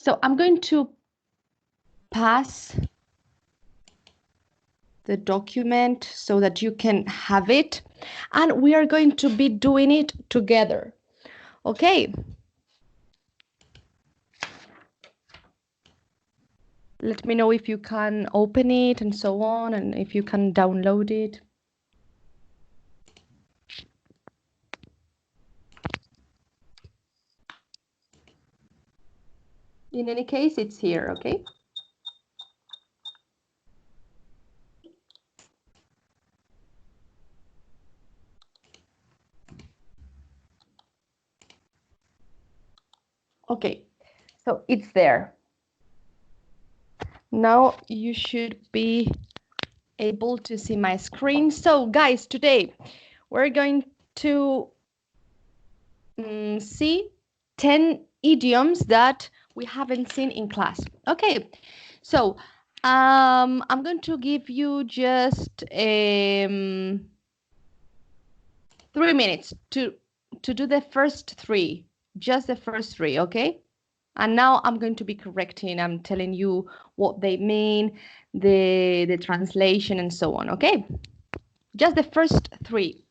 So I'm going to pass the document so that you can have it, and we are going to be doing it together. Okay. Let me know if you can open it and so on, and if you can download it. In any case, it's here, okay? Okay, so it's there. Now you should be able to see my screen. So guys, today we're going to see 10 idioms that we haven't seen in class. Okay, so I'm going to give you just 3 minutes to do the first three, just the first three, okay? And now I'm going to be correcting. I'm telling you what they mean, the translation, and so on, okay? Just the first three.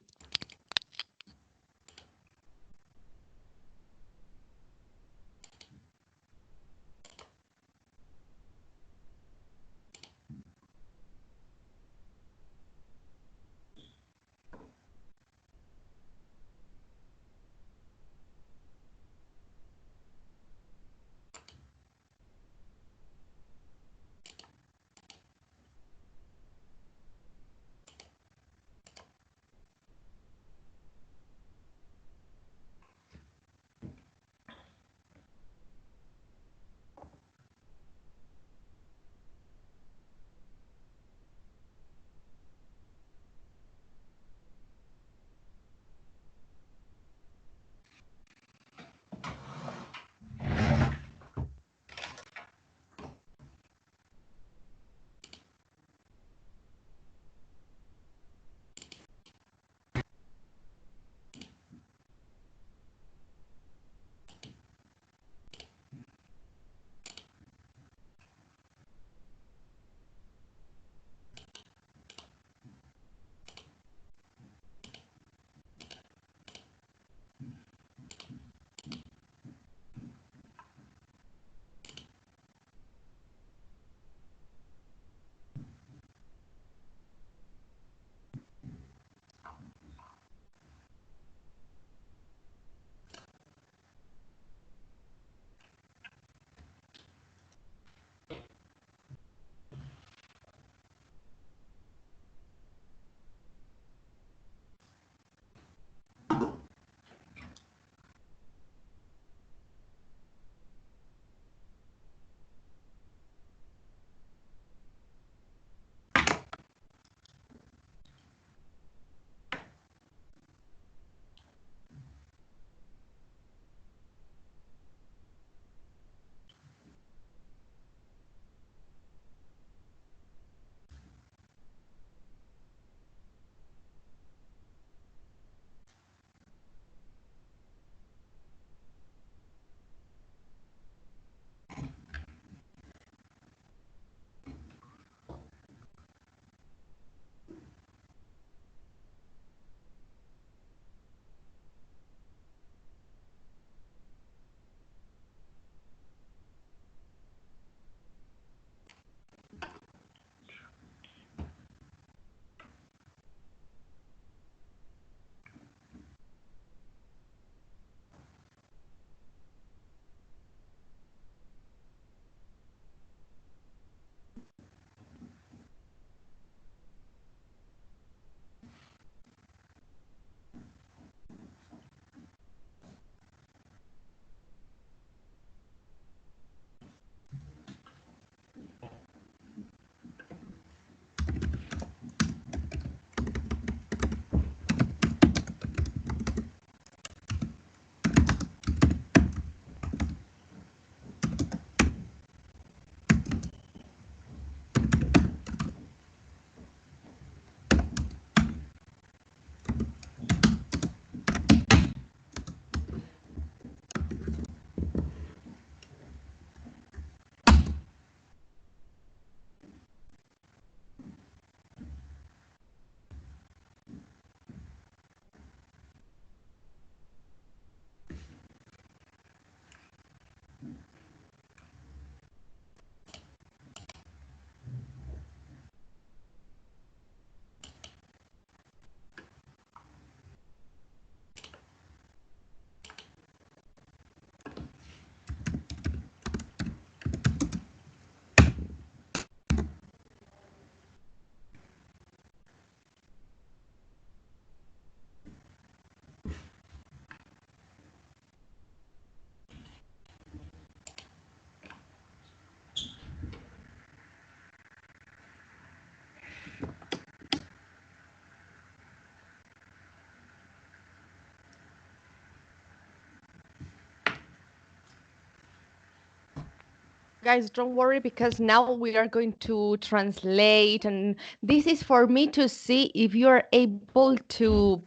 Guys, don't worry because now we are going to translate, and this is for me to see if you're able to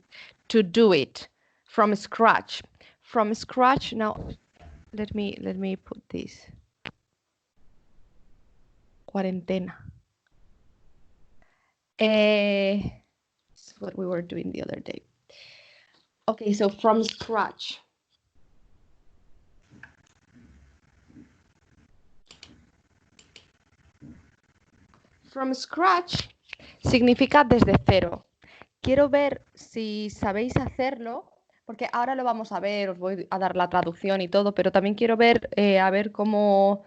do it from scratch. From scratch. Now, let me put this. Cuarentena. This is what we were doing the other day. Okay, so from scratch. From scratch significa desde cero. Quiero ver si sabéis hacerlo, porque ahora lo vamos a ver, os voy a dar la traducción y todo, pero también quiero ver, a ver cómo,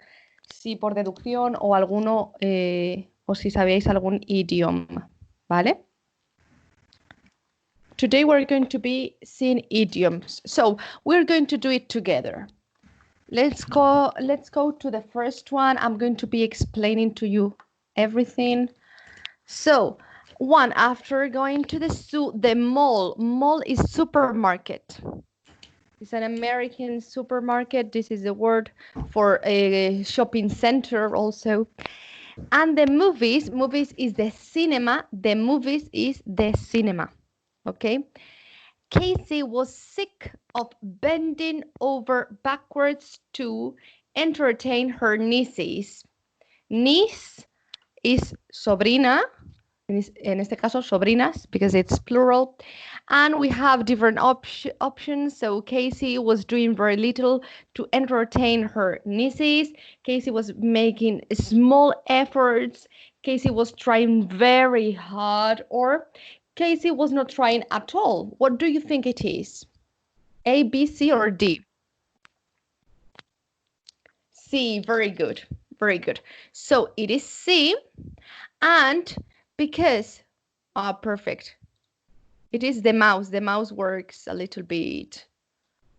si por deducción o alguno, o si sabéis algún idioma, ¿vale? Today we're going to be seeing idioms, so we're going to do it together. Let's go to the first one. I'm going to be explaining to you everything. So, one, after going to the mall is supermarket. It's an American supermarket. This is the word for a shopping center also. And the movies is the cinema. The movies is the cinema. Okay. Casey was sick of bending over backwards to entertain her nieces. Niece is sobrina, en este caso sobrinas, because it's plural, and we have different options. So Casey was doing very little to entertain her nieces. Casey was making small efforts. Casey was trying very hard, or Casey was not trying at all. What do you think it is? A, B, C, or D? C, very good, very good. So it is C, and because, perfect. It is the mouse. The mouse works a little bit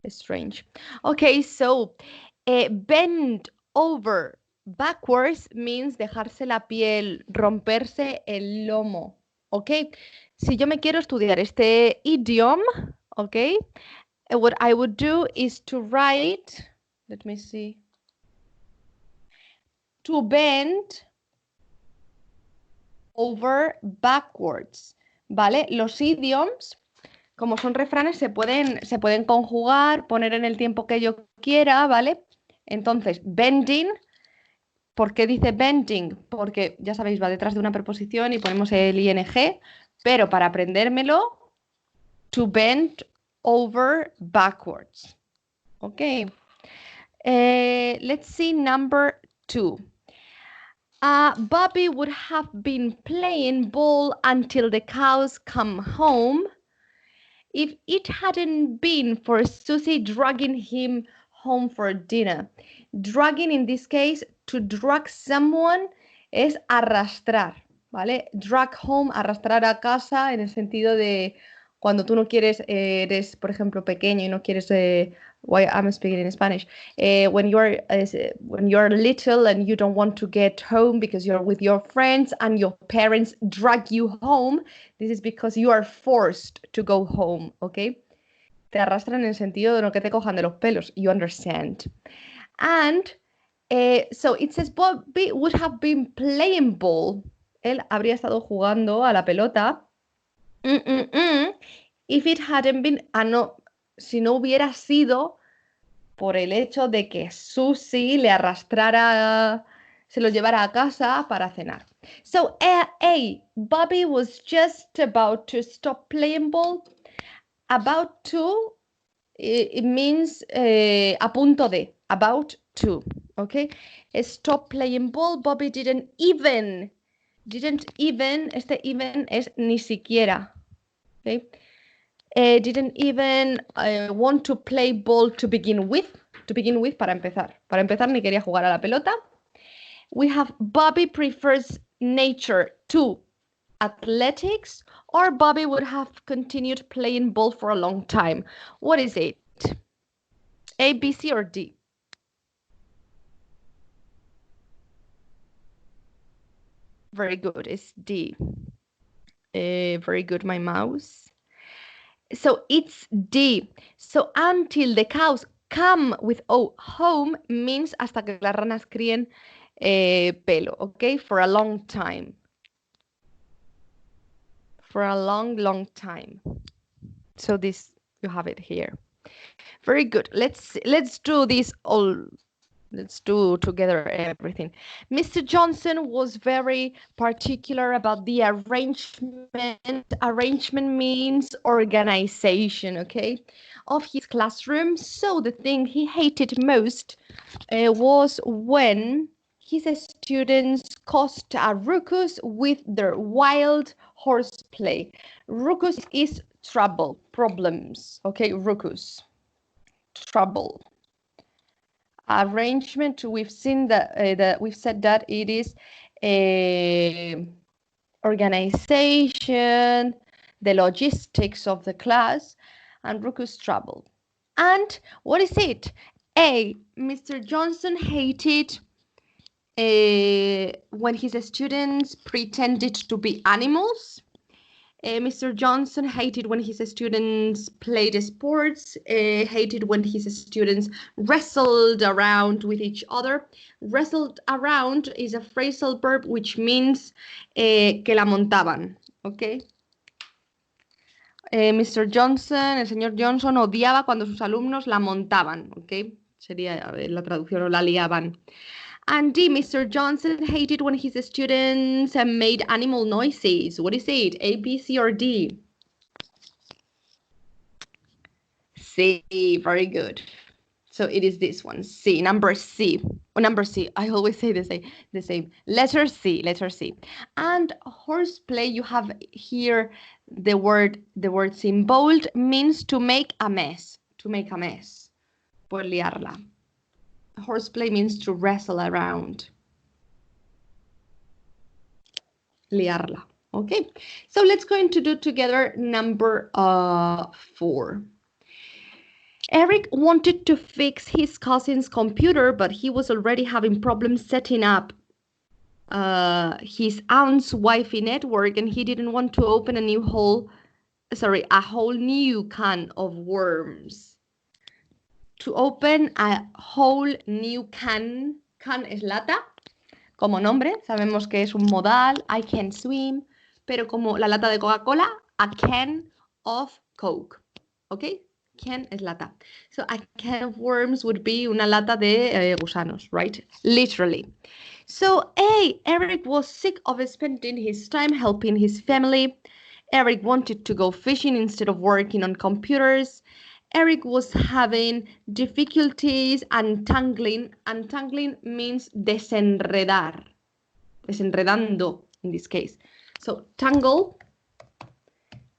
strange. Okay, so bend over backwards means dejarse la piel, romperse el lomo. Okay, si yo me quiero estudiar este idioma, okay, what I would do is to write, let me see, to bend over backwards, ¿vale? Los idioms, como son refranes, se pueden conjugar, poner en el tiempo que yo quiera, ¿vale? Entonces, bending, ¿por qué dice bending? Porque, ya sabéis, va detrás de una preposición y ponemos el ing, pero para aprendérmelo, to bend over backwards. Ok. Let's see number 2. Bobby would have been playing ball until the cows come home if it hadn't been for Susie dragging him home for dinner. Dragging, in this case, to drag someone es arrastrar, ¿vale? Drag home, arrastrar a casa, en el sentido de cuando tú no quieres, eres, por ejemplo, pequeño y no quieres... why I'm speaking in Spanish. When you're little and you don't want to get home because you're with your friends and your parents drag you home, this is because you are forced to go home, okay? Te arrastran en el sentido de no que te cojan de los pelos. You understand? And so it says Bobby would have been playing ball. Él habría estado jugando a la pelota. If it hadn't been, no, si no hubiera sido por el hecho de que Susie le arrastrara, se lo llevara a casa para cenar. So, A, Bobby was just about to stop playing ball. About to, it means a punto de, about to, okay? Stop playing ball, Bobby didn't even, este even es ni siquiera, okay? Didn't even want to play ball to begin with, para empezar. Para empezar ni quería jugar a la pelota. We have Bobby prefers nature to athletics, or Bobby would have continued playing ball for a long time. What is it? A, B, C, or D? Very good, it's D. Very good, my mouse. So it's D. So until the cows Come with O, home, means hasta que las ranas críen pelo, okay? For a long time. For a long, long time. So this, you have it here. Very good. Let's do this all. Let's do together everything. Mr. Johnson was very particular about the arrangement. Arrangement means organization, okay, of his classroom. So the thing he hated most was when his students caused a ruckus with their wild horseplay. Ruckus is trouble, problems, okay, ruckus, trouble. Arrangement, we've seen that we've said that it is organization, the logistics of the class, and ruckus trouble. And what is it? A, Mr. Johnson hated when his students pretended to be animals. Mr. Johnson hated when his students played sports, hated when his students wrestled around with each other. Wrestled around is a phrasal verb which means que la montaban, okay? Mr. Johnson, el señor Johnson odiaba cuando sus alumnos la montaban, okay? Sería la traducción, o la liaban. And D, Mr. Johnson hated when his students made animal noises. What is it? A, B, C, or D? C, very good. So it is this one, C, number C. Or number C, I always say the same. Letter C, letter C. And horseplay, you have here the word in bold, means to make a mess. To make a mess. Por liarla. Horseplay means to wrestle around. Liarla. Okay, so let's going to do together number 4. Eric wanted to fix his cousin's computer, but he was already having problems setting up his aunt's Wi-Fi network, and he didn't want to open a whole new can of worms. To open a whole new can es lata, como nombre, sabemos que es un modal, I can swim, pero como la lata de Coca-Cola, a can of Coke, okay? Can es lata. So a can of worms would be una lata de gusanos, right? Literally. So A, Eric was sick of spending his time helping his family. Eric wanted to go fishing instead of working on computers. Eric was having difficulties untangling. Untangling means desenredar. Desenredando, in this case. So, tangle,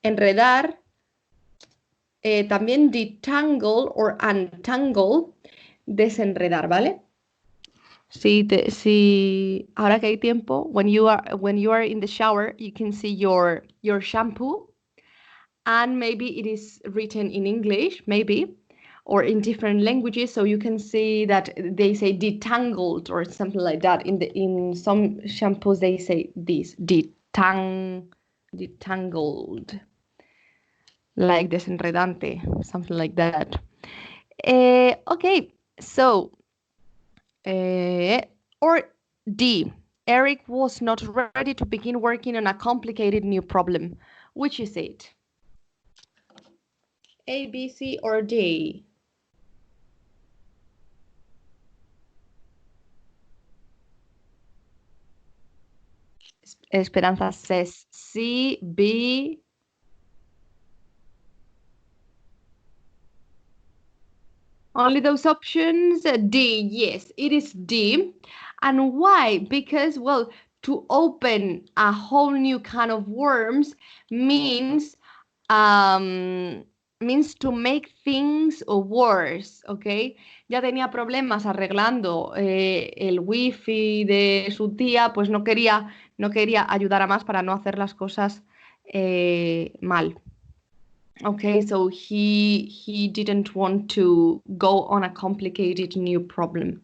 enredar. También detangle or untangle, desenredar, ¿vale? Si ahora que hay tiempo, when you are in the shower, you can see your shampoo. And maybe it is written in English, maybe, or in different languages, so you can see that they say detangled or something like that. In some shampoos they say this, detangled, like desenredante, something like that. Okay, so or D, Eric was not ready to begin working on a complicated new problem. Which is it? A, B, C, or D? Esperanza says C, B. Only those options? D, yes, it is D. And why? Because, well, to open a whole new can of worms means to make things worse, ¿ok? Ya tenía problemas arreglando el wifi de su tía, pues no quería ayudar a más para no hacer las cosas mal. Okay, so he didn't want to go on a complicated new problem.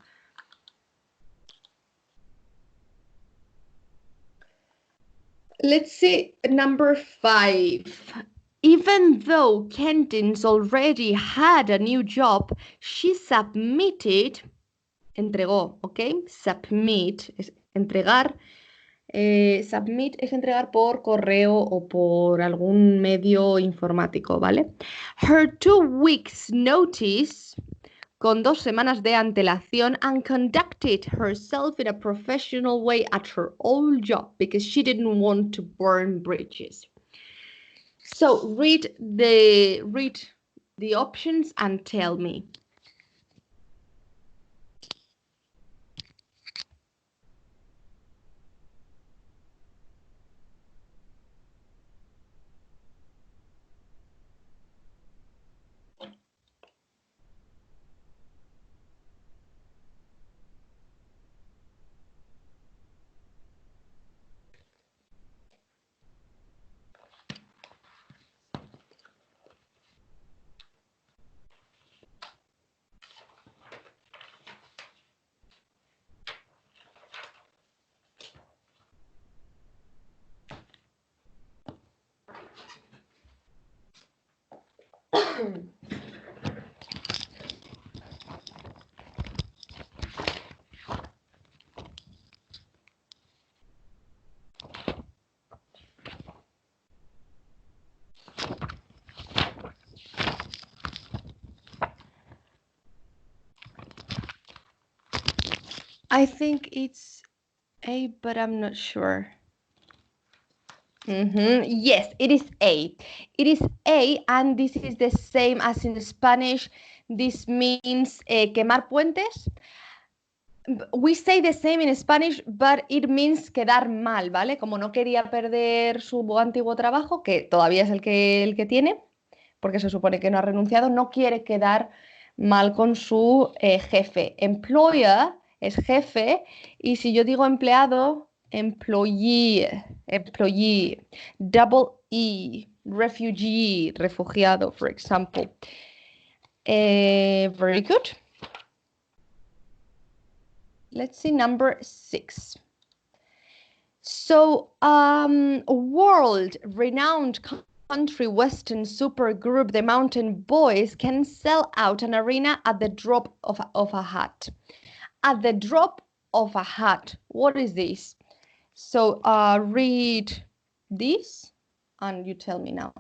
Let's see number 5. Even though Kendins already had a new job, she submitted, entregó, ¿ok? Submit es entregar. Submit es entregar por correo o por algún medio informático, ¿vale? Her 2 weeks notice, con 2 semanas de antelación, and conducted herself in a professional way at her old job because she didn't want to burn bridges. So read the options and tell me. I think it's A, but I'm not sure. Yes, it is A. It is A, and this is the same as in Spanish. This means quemar puentes. We say the same in Spanish, but it means quedar mal, ¿vale? Como no quería perder su antiguo trabajo, que todavía es el que tiene, porque se supone que no ha renunciado, no quiere quedar mal con su jefe. Employer es jefe, y si yo digo empleado, employee, employee, double E, refugee, refugiado, for example. Very good. Let's see number 6. So, world-renowned country western supergroup, the Mountain Boys, can sell out an arena at the drop of a hat. At the drop of a hat. What is this? So, read this and you tell me now.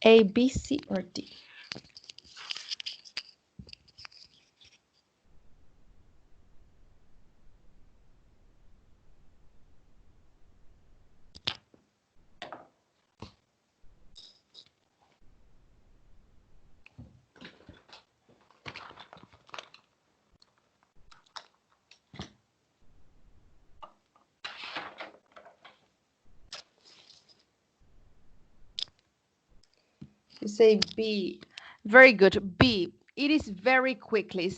A, B, C, or D? You say B. Very good. B. It is very quickly.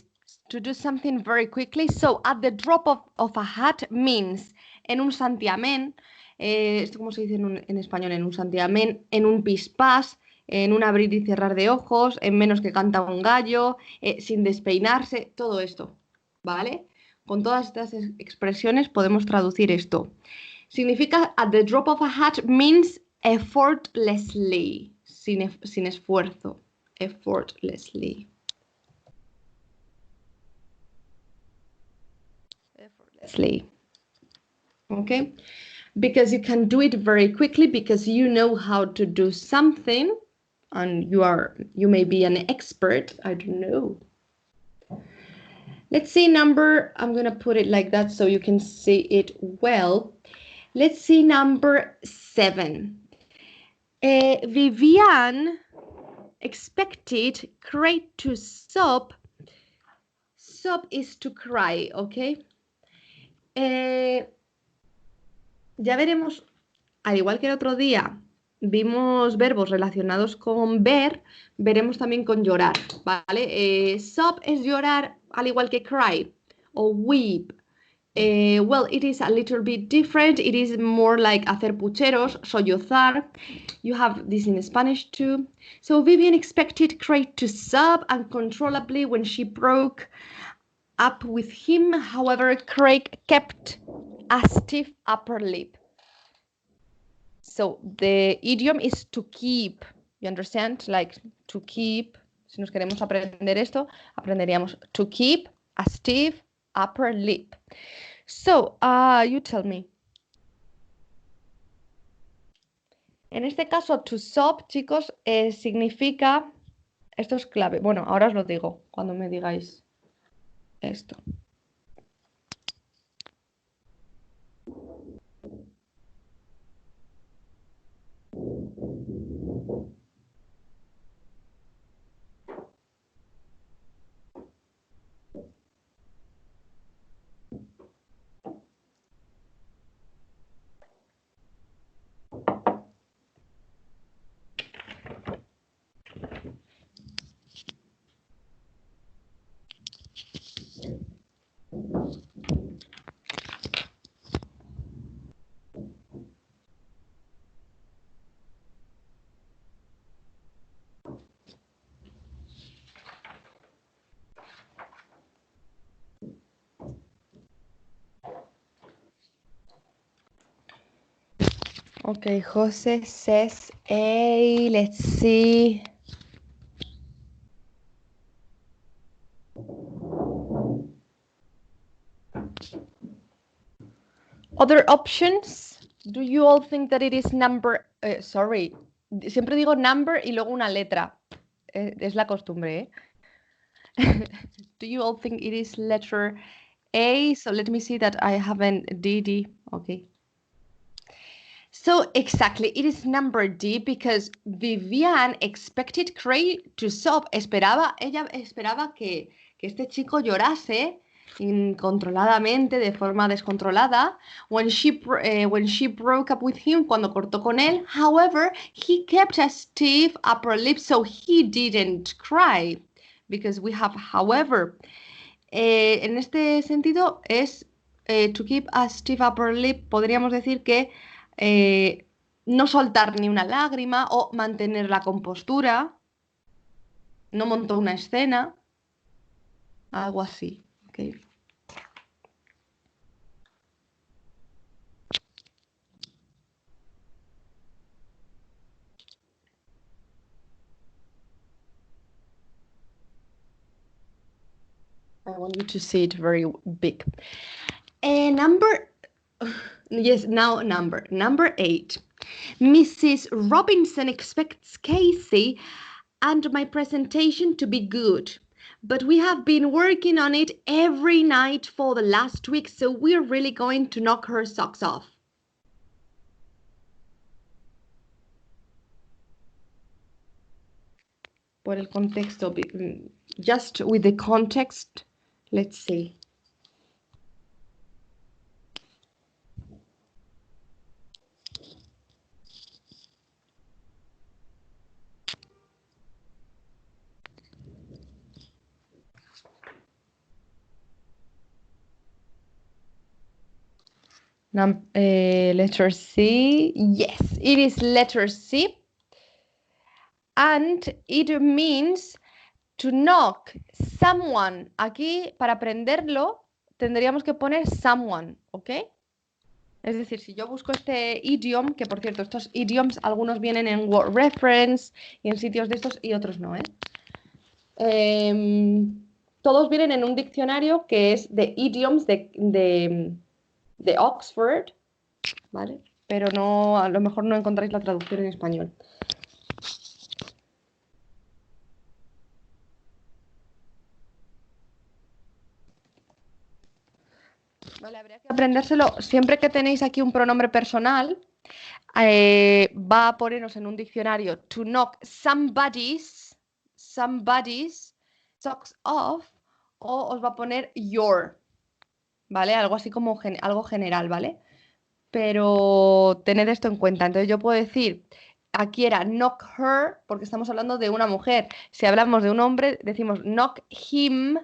To do something very quickly. So, at the drop of a hat means en un santiamén. ¿Esto cómo se dice en español? En un santiamén, en un pispás, en un abrir y cerrar de ojos, en menos que canta un gallo, sin despeinarse, todo esto, ¿vale? Con todas estas expresiones podemos traducir esto. Significa at the drop of a hat means effortlessly, sin esfuerzo, effortlessly. Effortlessly. Okay? Because you can do it very quickly because you know how to do something and you may be an expert, I don't know. Let's see number, I'm going to put it like that so you can see it well. Let's see number 7. Vivian expected Kate to sob. Sob is to cry, okay? Ya veremos, al igual que el otro día, vimos verbos relacionados con ver, veremos también con llorar, ¿vale? Sob es llorar al igual que cry o weep. Well, it is a little bit different. It is more like hacer pucheros, sollozar. You have this in Spanish too. So Vivian expected Craig to sob uncontrollably when she broke up with him. However, Craig kept a stiff upper lip. So the idiom is to keep. You understand? Like to keep. Si nos queremos aprender esto, aprenderíamos to keep a stiff upper lip. So, you tell me. En este caso, to sob, chicos, significa... Esto es clave. Bueno, ahora os lo digo cuando me digáis esto. Okay, Jose says, hey, let's see. Other options? Do you all think that it is number... sorry, siempre digo number y luego una letra. Es la costumbre, ¿eh? Do you all think it is letter A? So let me see that I haven't D. Okay. So exactly, it is number D because Vivian expected Craig to sob. Ella esperaba que este chico llorase incontroladamente, de forma descontrolada, when she broke up with him, cuando cortó con él. However, he kept a stiff upper lip, so he didn't cry. Because we have however. En este sentido es to keep a stiff upper lip, podríamos decir que no soltar ni una lágrima o mantener la compostura, no montó una escena, algo así. Okay. I want you to see it very big. Number 8. Mrs. Robinson expects Casey and my presentation to be good, but we have been working on it every night for the last week, so we're really going to knock her socks off. Por el contexto, just with the context, let's see. Letter C. Yes, it is letter C. And it means to knock someone. Aquí, para aprenderlo, tendríamos que poner someone, ¿ok? Es decir, si yo busco este idiom, que por cierto, estos idioms, algunos vienen en Word Reference y en sitios de estos y otros no, ¿eh? Todos vienen en un diccionario que es de idioms de Oxford, ¿vale? Pero no, a lo mejor no encontráis la traducción en español. Vale, habría que aprendérselo. Siempre que tenéis aquí un pronombre personal, va a poneros en un diccionario to knock somebody's socks off, o os va a poner your, ¿vale? Algo así como algo general, ¿vale? Pero tened esto en cuenta. Entonces yo puedo decir aquí era knock her, porque estamos hablando de una mujer. Si hablamos de un hombre, decimos knock him,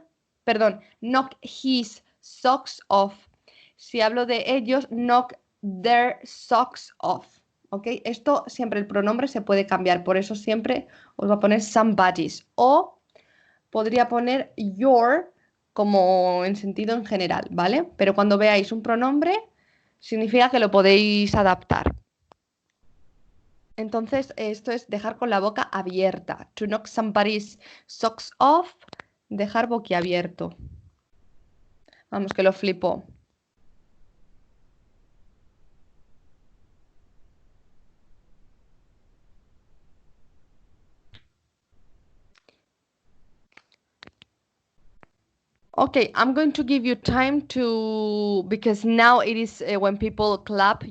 perdón, knock his socks off. Si hablo de ellos, knock their socks off. ¿Ok? Esto siempre el pronombre se puede cambiar, por eso siempre os va a poner somebody's. O podría poner your como en sentido en general, ¿vale? Pero cuando veáis un pronombre, significa que lo podéis adaptar. Entonces, esto es dejar con la boca abierta. To knock somebody's socks off, dejar boquiabierto. Vamos, que lo flipo. Okay, I'm going to give you time to, because now it is when people clap,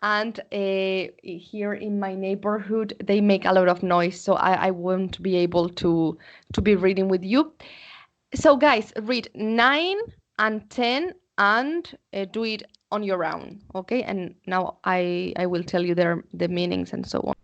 and here in my neighborhood, they make a lot of noise, so I won't be able to be reading with you. So guys, read 9 and 10 and do it on your own, okay? And now I will tell you the meanings and so on.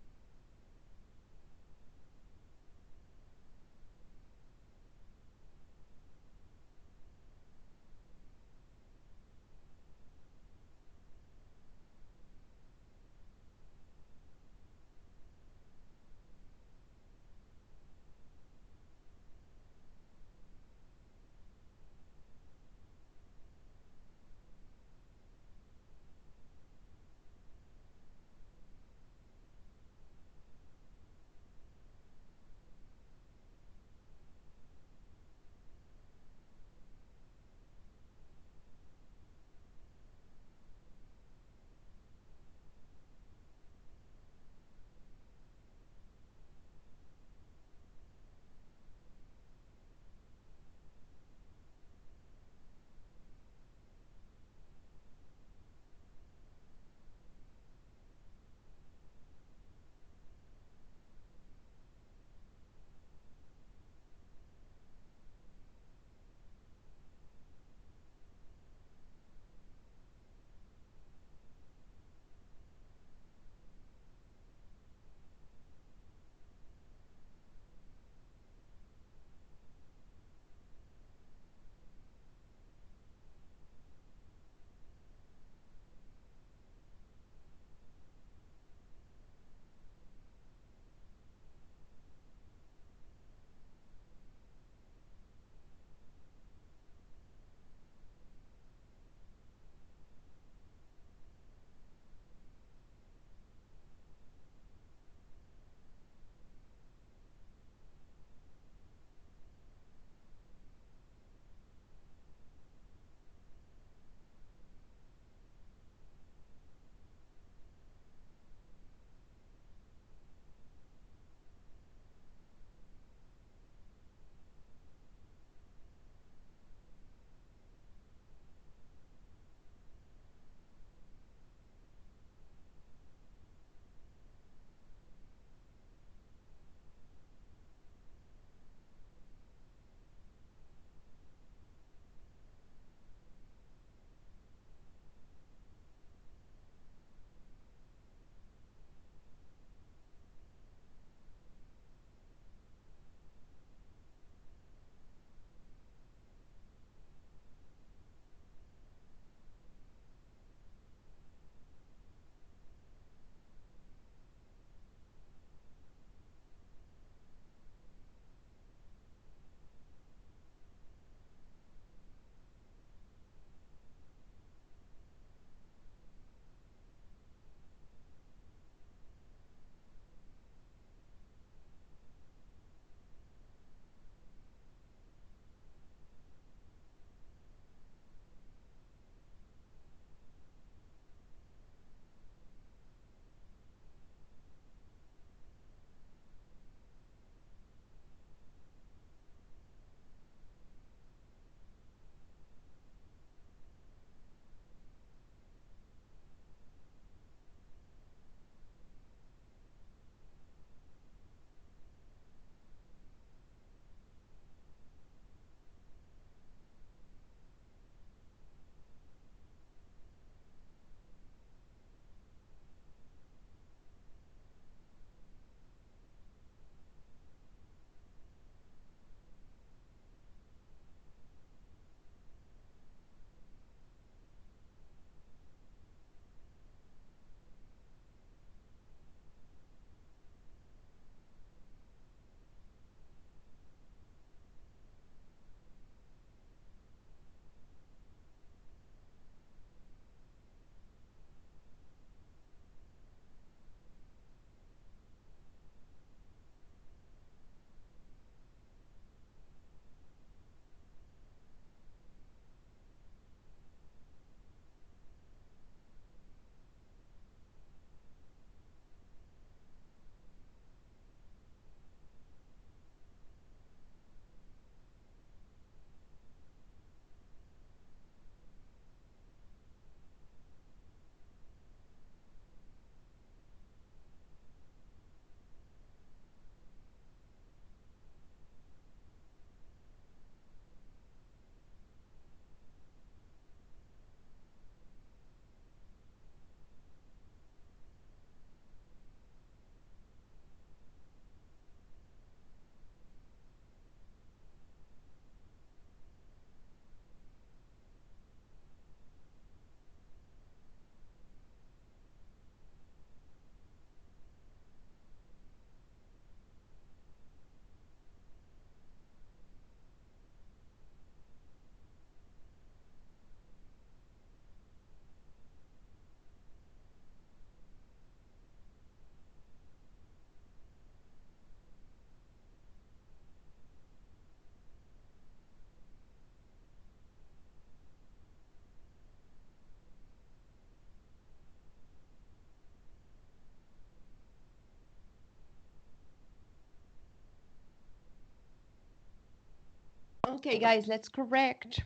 Okay, guys, let's correct.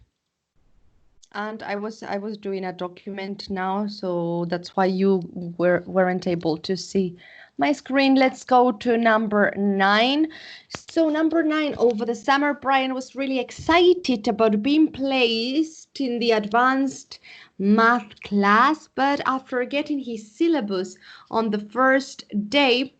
And I was doing a document now, so that's why you weren't able to see my screen. Let's go to number 9. So number 9, over the summer, Brian was really excited about being placed in the advanced math class, but after getting his syllabus on the first day,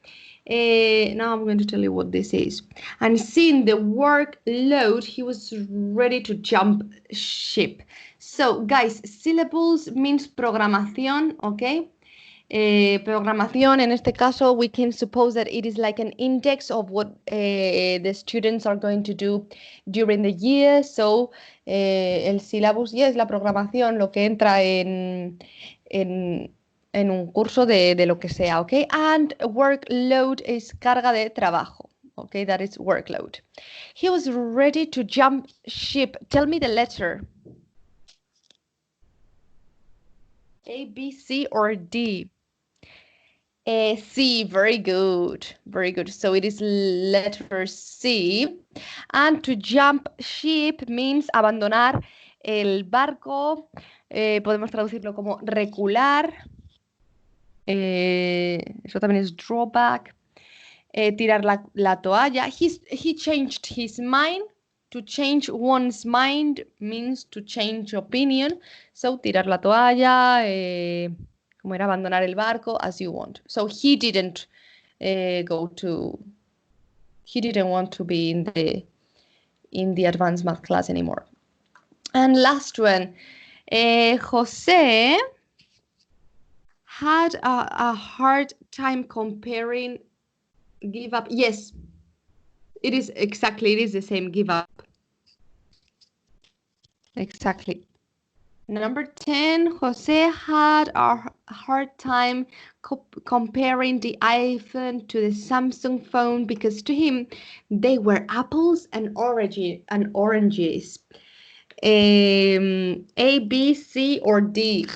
now I'm going to tell you what this is. And seeing the workload, he was ready to jump ship. So, guys, syllables means programación, okay? Programación, in este caso, we can suppose that it is like an index of what the students are going to do during the year. So, el syllabus, es la programación, lo que entra en un curso de lo que sea, ¿ok? And workload is carga de trabajo, ¿ok? That is workload. He was ready to jump ship. Tell me the letter. A, B, C, or D? C, very good, very good. So it is letter C. And to jump ship means abandonar el barco. Podemos traducirlo como recular. Eso también es drawback. Tirar la toalla. He changed his mind. To change one's mind means to change opinion. So, tirar la toalla, como era abandonar el barco, as you want. So, he didn't he didn't want to be in the advanced math class anymore. And last one, Jose had a hard time comparing give up. Yes, it is exactly, it is the same, give up. Exactly. Number 10, Jose had a hard time comparing the iPhone to the Samsung phone because to him they were apples and oranges. A, B, C, or D?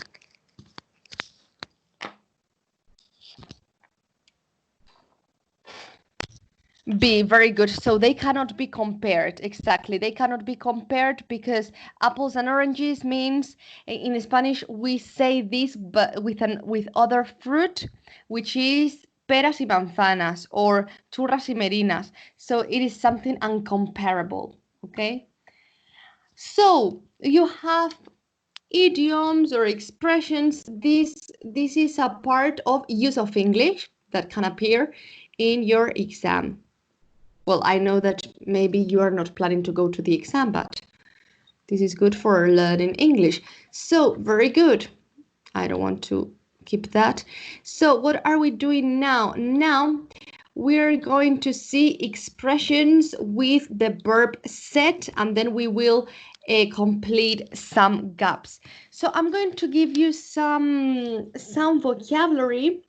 B, very good. So they cannot be compared. Exactly. They cannot be compared because apples and oranges means in Spanish we say this but with other fruit, which is peras y manzanas or churras y merinas. So it is something uncomparable. Okay. So you have idioms or expressions. This is a part of use of English that can appear in your exam. Well, I know that maybe you are not planning to go to the exam, but this is good for learning English. So, very good. I don't want to keep that. So, what are we doing now? Now, we're going to see expressions with the verb set, and then we will complete some gaps. So, I'm going to give you some vocabulary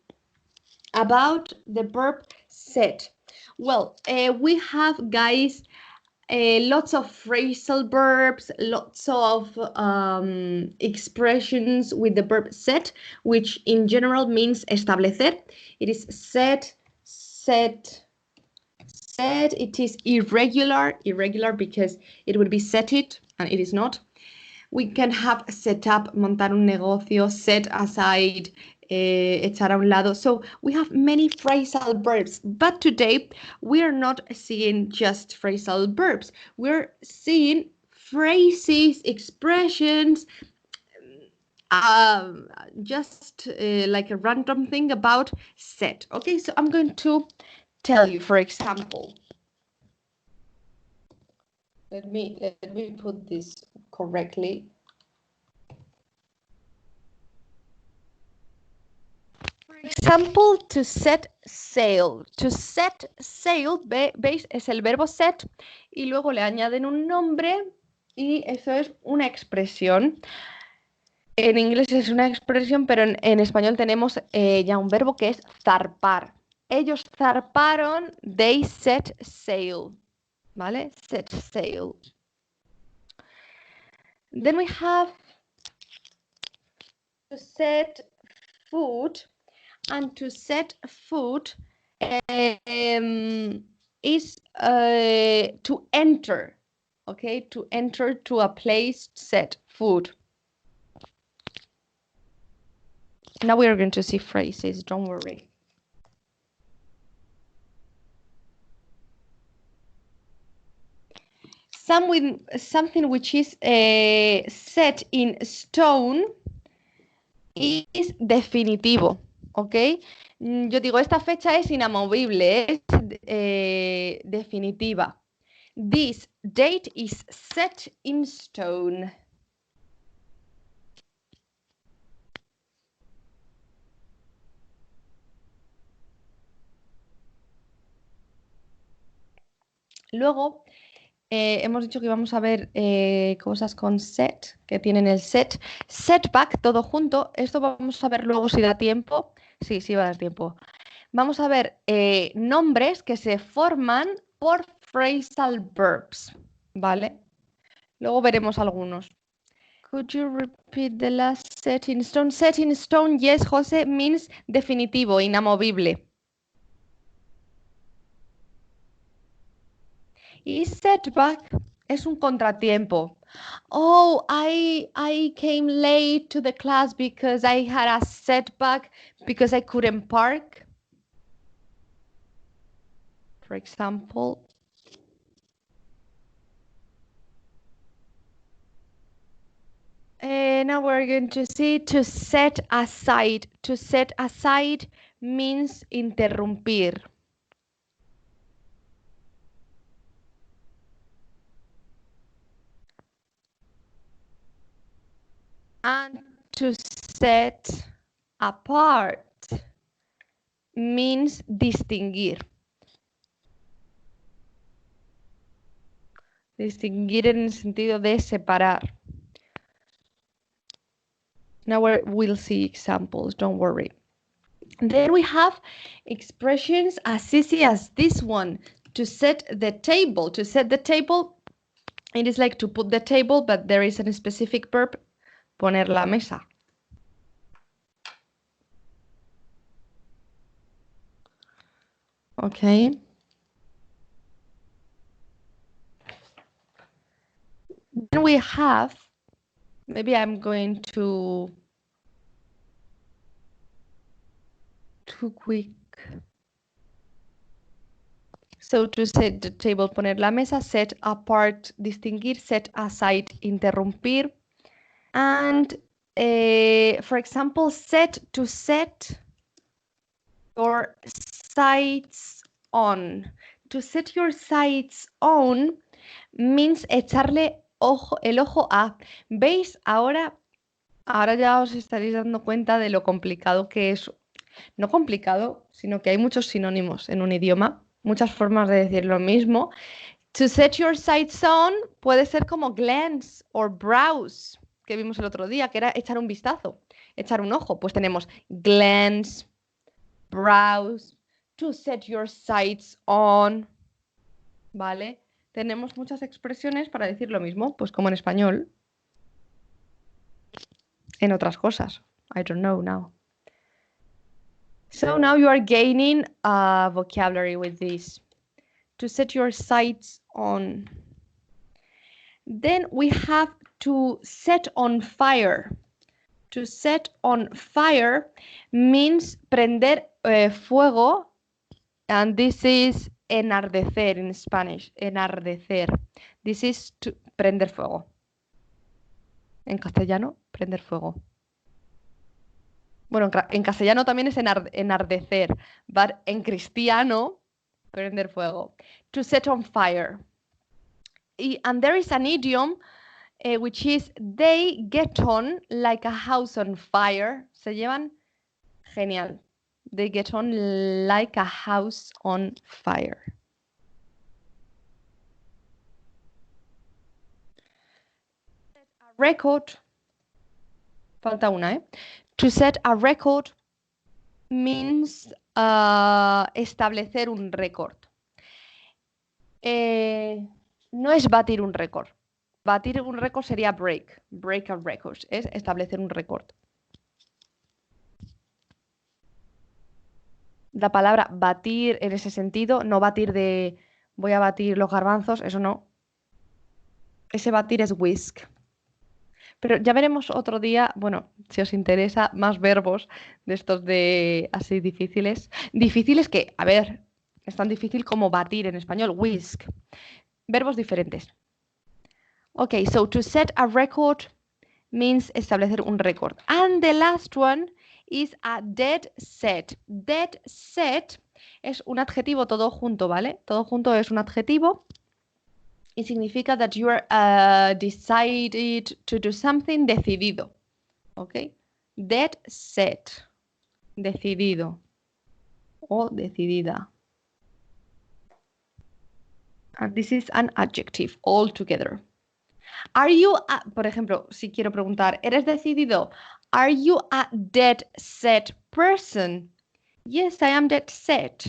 about the verb set. Well, we have, guys, lots of phrasal verbs, lots of expressions with the verb set, which in general means establecer. It is set. It is irregular because it would be set it and it is not. We can have set up, montar un negocio, set aside, echar a un lado. So we have many phrasal verbs, but today we are not seeing just phrasal verbs. We're seeing phrases, expressions, just like a random thing about set. Okay, so I'm going to tell you, for example, let me put this correctly. For example, to set sail. To set sail, ¿veis? Es el verbo set y luego le añaden un nombre y eso es una expresión. En inglés es una expresión, pero en español tenemos ya un verbo que es zarpar. Ellos zarparon, they set sail. ¿Vale? Set sail. Then we have to set food. And to set food is to enter. okay? To enter to a place, set, food. Now we are going to see phrases, don't worry. Something which is set in stone is definitivo, ¿ok? Yo digo, esta fecha es inamovible, es definitiva. This date is set in stone. Luego, hemos dicho que íbamos a ver cosas con set, que tienen el set. Setback, todo junto. Esto vamos a ver luego si da tiempo. Sí, sí va a dar tiempo. Vamos a ver nombres que se forman por phrasal verbs, ¿vale? Luego veremos algunos. Could you repeat the last set in stone? Set in stone, yes, José, means definitivo, inamovible. Y setback es un contratiempo. Oh, I came late to the class because I had a setback because I couldn't park. For example. Now we're going to see to set aside. To set aside means interrumpir. And to set apart means distinguir. Distinguir en el sentido de separar. Now we'll see examples, don't worry. Then we have expressions as easy as this one. To set the table. To set the table, it is like to put the table, but there is a specific verb, poner la mesa. Okay. Then we have, maybe I'm going too quick. So to set the table, poner la mesa, set apart, distinguir, set aside, interrumpir. And for example, set your sights on. To set your sights on means echarle el ojo a. ¿Veis? Ahora ya os estaréis dando cuenta de lo complicado que es. No complicado, sino que hay muchos sinónimos en un idioma, muchas formas de decir lo mismo. To set your sights on puede ser como glance or browse, que vimos el otro día, que era echar un vistazo, echar un ojo. Pues tenemos glance, browse, to set your sights on, ¿vale? Tenemos muchas expresiones para decir lo mismo, pues como en español, en otras cosas. I don't know now. So now you are gaining vocabulary with this. To set your sights on. Then we have to set on fire. To set on fire means prender fuego, and this is enardecer in Spanish. Enardecer. This is to prender fuego. En castellano, prender fuego. Bueno, en castellano también es enardecer, but en cristiano, prender fuego. To set on fire. And there is an idiom which is they get on like a house on fire. Se llevan genial. They get on like a house on fire. A record. Falta una, ¿eh? To set a record means establecer un récord. No es batir un récord. Batir un récord sería break a record, es establecer un récord. La palabra batir en ese sentido, no batir de voy a batir los garbanzos, eso no. Ese batir es whisk. Pero ya veremos otro día, bueno, si os interesa, más verbos de estos de así difíciles. Difíciles que, a ver, es tan difícil como batir en español, whisk. Verbos diferentes. Okay, so to set a record means establecer un récord. And the last one is a dead set. Dead set es un adjetivo todo junto, ¿vale? Todo junto es un adjetivo y significa that you are decided to do something, decidido. ¿Ok? Dead set. Decidido o decidida. And this is an adjective altogether. Are you, por ejemplo, si quiero preguntar, ¿eres decidido? Are you a dead set person? Yes, I am dead set.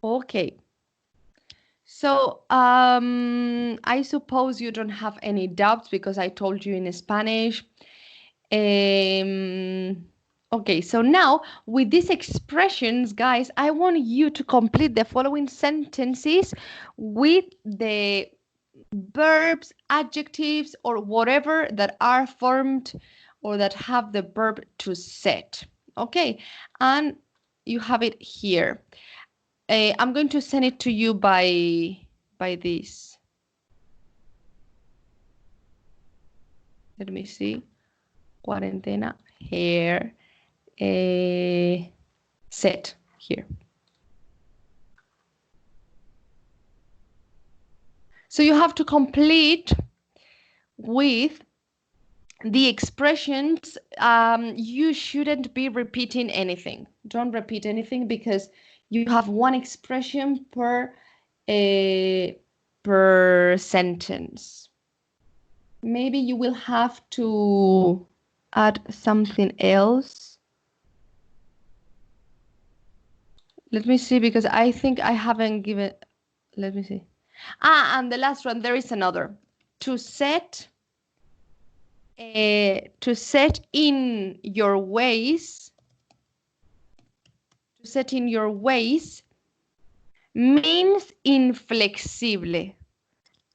Okay. So, I suppose you don't have any doubts because I told you in Spanish. Okay, so now with these expressions, guys, I want you to complete the following sentences with the verbs, adjectives, or whatever that are formed or that have the verb to set. Okay, and you have it here. I'm going to send it to you by this. Let me see. Cuarentena here. Set here. So you have to complete with the expressions. You shouldn't be repeating anything. Don't repeat anything because you have one expression per sentence. Maybe you will have to add something else. Let me see, because I think I haven't given, let me see. And the last one, there is another. To set in your ways, to set in your ways means inflexible.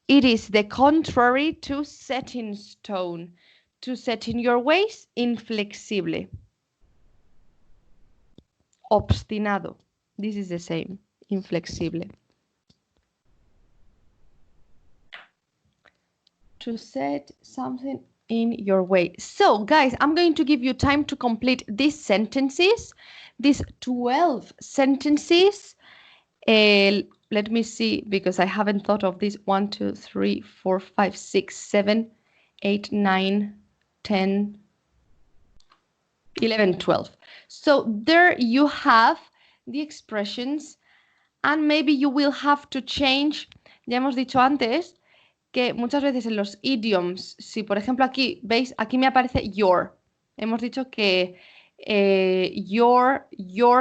It is the contrary to set in stone. To set in your ways, inflexible. Obstinado. This is the same, inflexible. To set something in your way. So, guys, I'm going to give you time to complete these sentences, these 12 sentences. Let me see, because I haven't thought of this. 1, 2, 3, 4, 5, 6, 7, 8, 9, 10, 11, 12. So there you have the expressions, and maybe you will have to change. Ya hemos dicho antes que muchas veces en los idioms, si por ejemplo aquí, ¿veis? Aquí me aparece your. Hemos dicho que your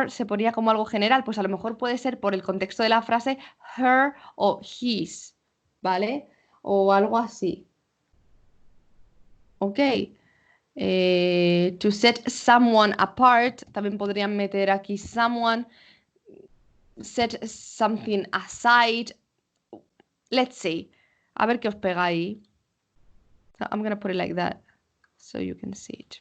se ponía como algo general, pues a lo mejor puede ser por el contexto de la frase her o his, ¿vale? O algo así. Ok. To set someone apart, también podrían meter aquí someone. Set something aside. Let's see. A ver qué os pega ahí. So I'm going to put it like that so you can see it.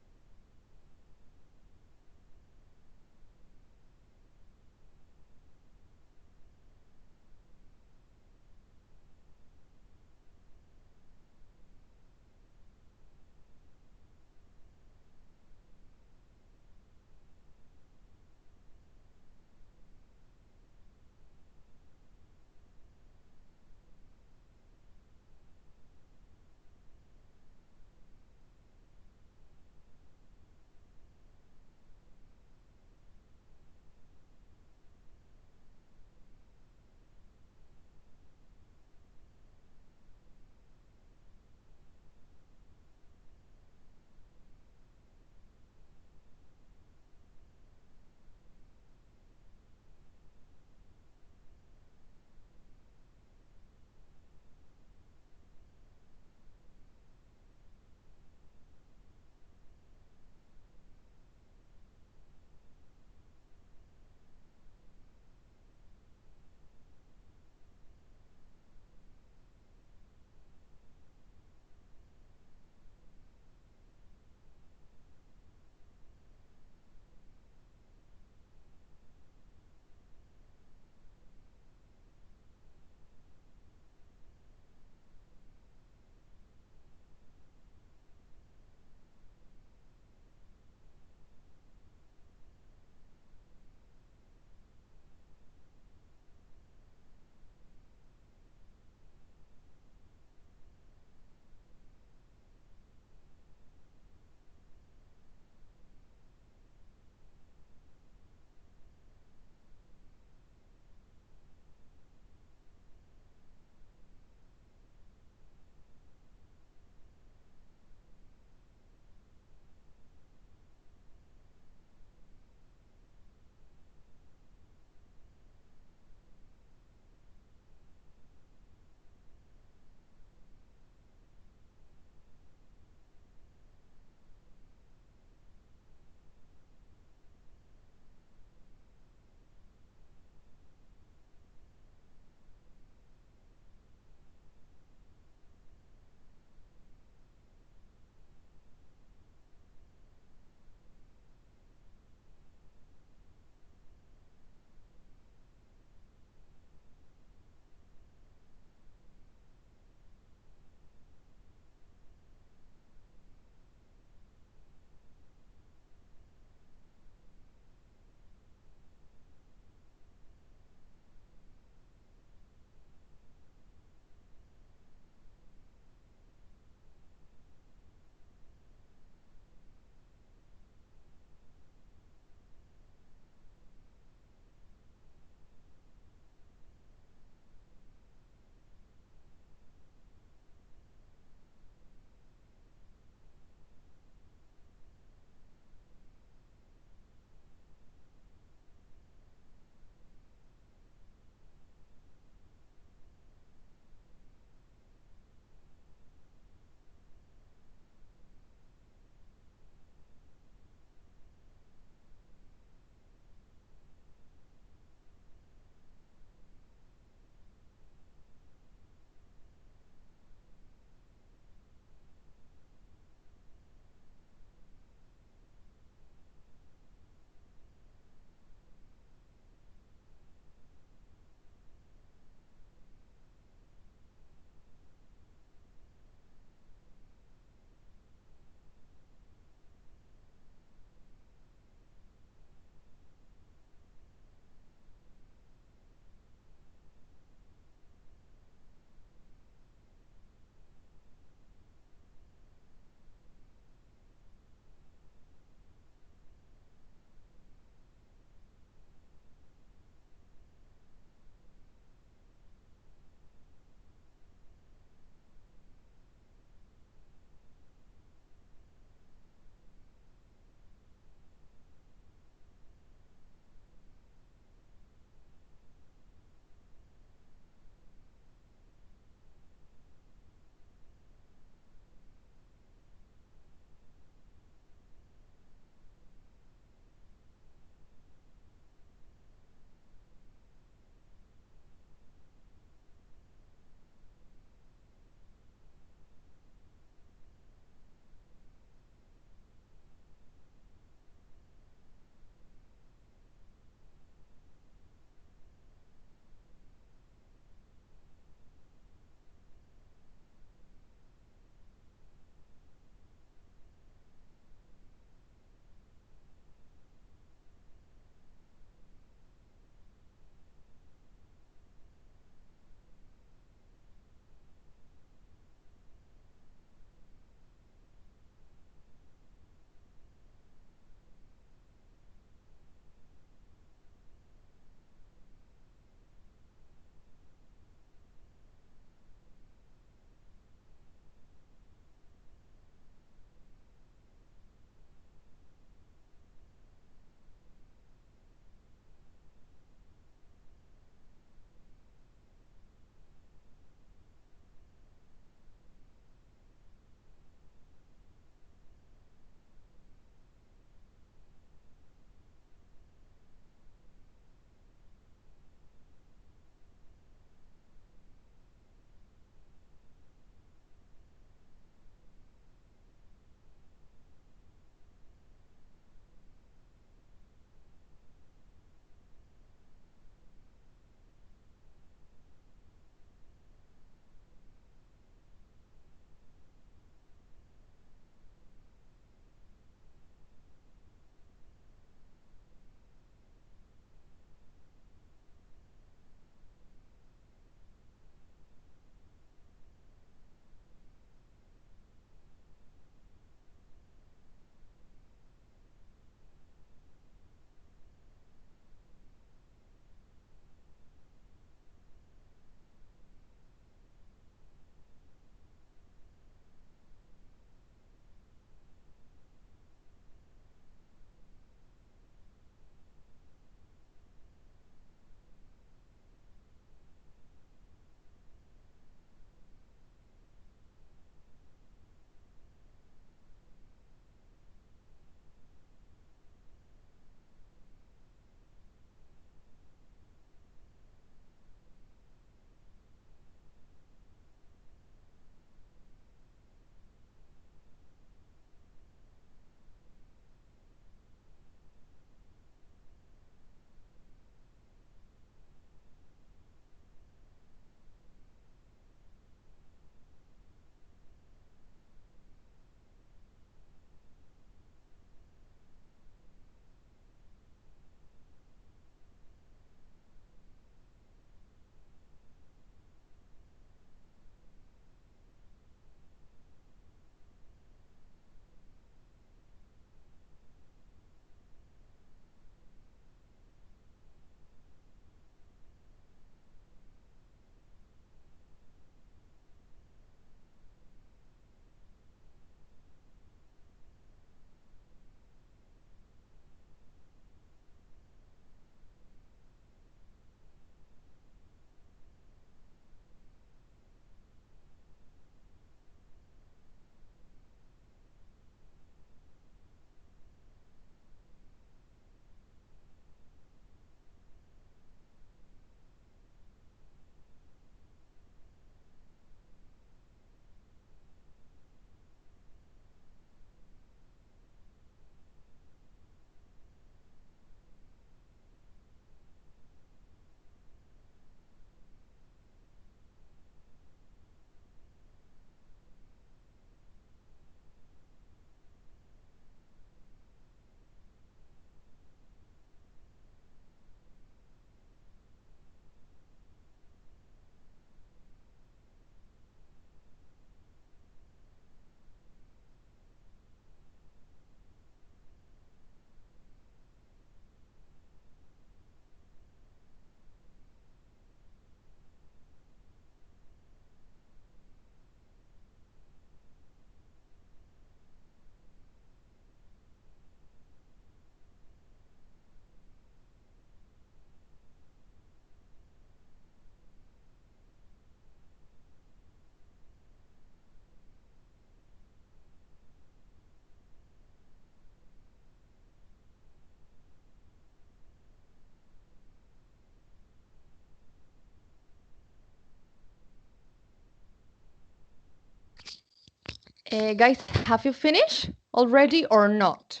Guys, have you finished already or not?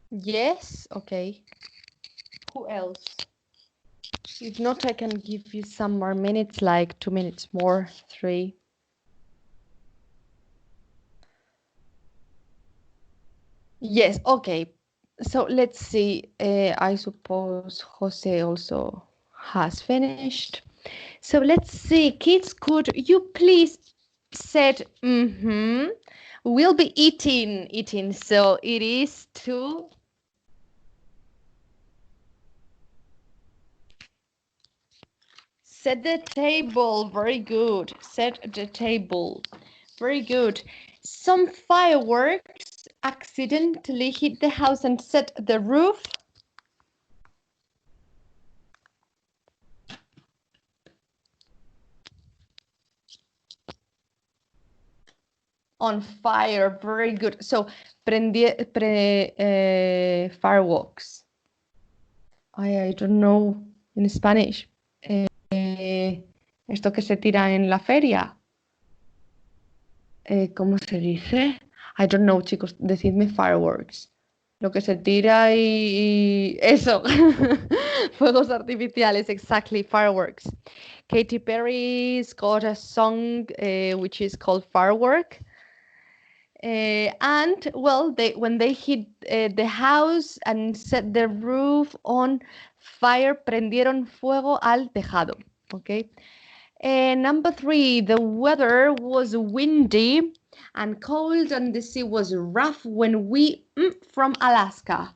Yes? Okay. Who else? If not, I can give you some more minutes, like 2 minutes more, 3. Yes, okay. So let's see. I suppose Jose also has finished. So let's see. Kids, could you please said, we'll be eating. So it is to set the table. Very good. Set the table. Very good. Some fireworks accidentally hit the house and set the roof on fire. Very good. So, fireworks. I don't know in Spanish. Esto que se tira en la feria. ¿Cómo se dice? I don't know, chicos. Decidme fireworks. Lo que se tira y eso. Fuegos artificiales, exactly, fireworks. Katy Perry's got a song which is called Firework. And well, when they hit the house and set the roof on fire, prendieron fuego al tejado. Okay. Number 3, the weather was windy and cold and the sea was rough when we from Alaska.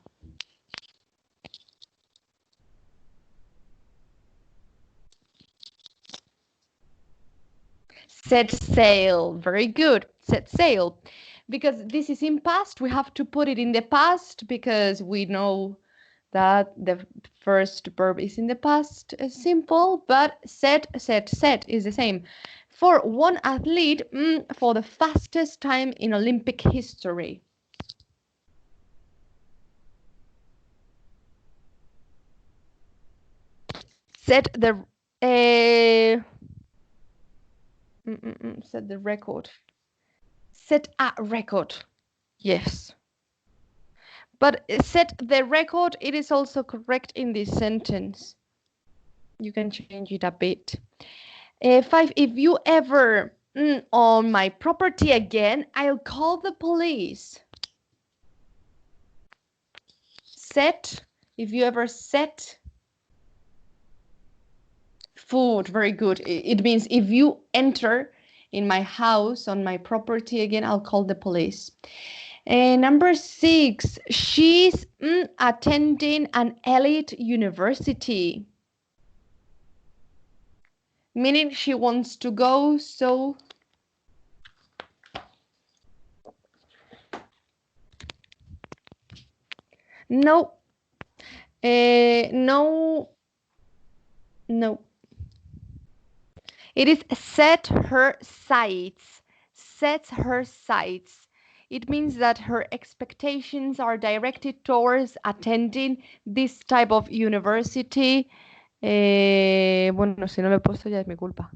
Set sail. Very good. Set sail. Because this is in past, we have to put it in the past because we know that the first verb is in the past. Simple, but set is the same. For one athlete for the fastest time in Olympic history. Set the set the record. Set a record. Yes. But set the record, it is also correct in this sentence. You can change it a bit. 5, if you ever on my property again, I'll call the police. Set, if you ever set food, very good. It means if you enter in my house, on my property again, I'll call the police. Number 6, she's attending an elite university. Meaning she wants to go, so no. No. It is set her sights. Sets her sights. It means that her expectations are directed towards attending this type of university. Bueno, si no lo he puesto ya es mi culpa.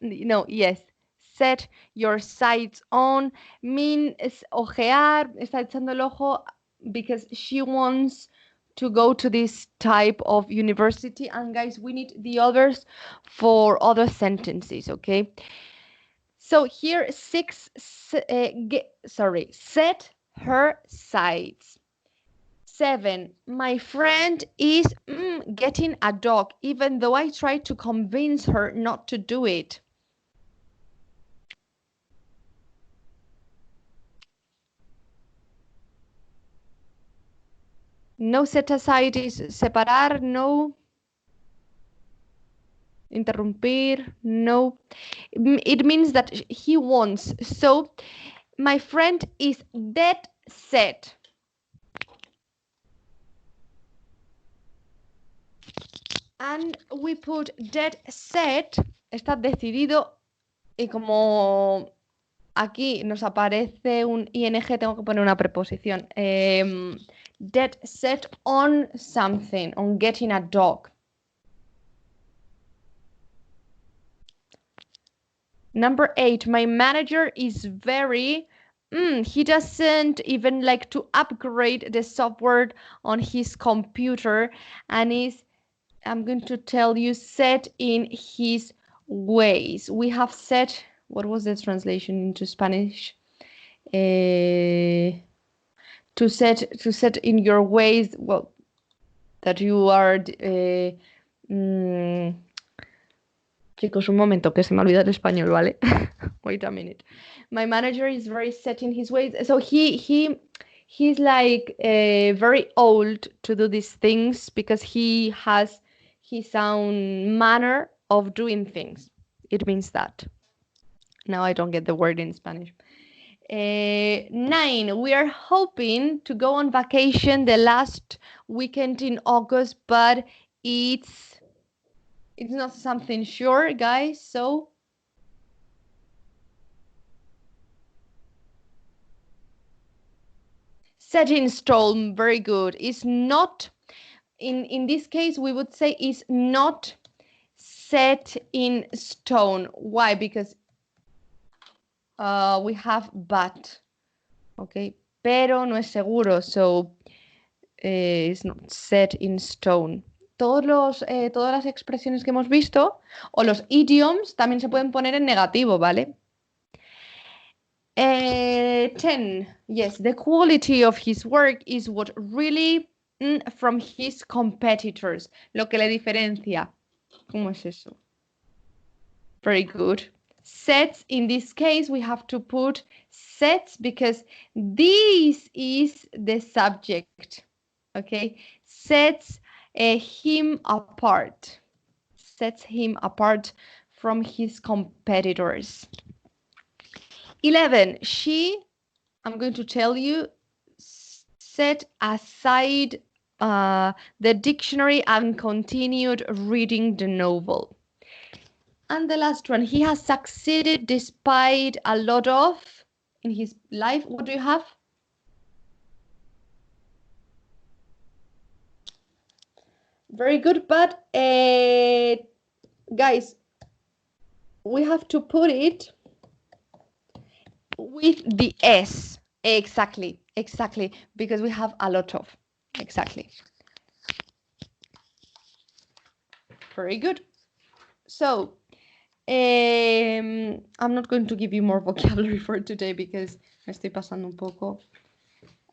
No, yes. Set your sights on means ojear, está echando el ojo because she wants to go to this type of university. And guys, we need the others for other sentences, okay? So here 6, set her sights. 7, my friend is getting a dog, even though I tried to convince her not to do it. No set aside is separar, no. Interrumpir, no. It means that he wants. So, my friend is dead set. And we put dead set, está decidido, y como aquí nos aparece un ing, tengo que poner una preposición. Dead set on something, on getting a dog. Number 8, my manager is very, he doesn't even like to upgrade the software on his computer and is, I'm going to tell you, set in his ways. We have set, what was the translation into Spanish? To set in your ways, well, that you are, chicos, un momento, que se me ha olvidado el español, ¿vale? Wait a minute. My manager is very set in his ways. So he's like very old to do these things because he has his own manner of doing things. It means that. Now I don't get the word in Spanish. 9, we are hoping to go on vacation the last weekend in August, but it's not something sure, guys, so set in stone, very good. It's not, in this case, we would say is not set in stone. Why? Because we have but, okay, pero no es seguro, so it's not set in stone. Todas las expresiones que hemos visto, o los idioms, también se pueden poner en negativo, ¿vale? 10, yes, the quality of his work is what really from his competitors, lo que le diferencia. ¿Cómo es eso? Very good. Sets, in this case, we have to put sets because this is the subject, okay? Sets him apart. Sets him apart from his competitors. 11, she, I'm going to tell you, set aside the dictionary and continued reading the novel. And the last one, he has succeeded despite a lot of in his life. What do you have? Very good, but guys, we have to put it with the S. Exactly, because we have a lot of. Exactly. Very good. So, I'm not going to give you more vocabulary for today because me estoy pasando un poco.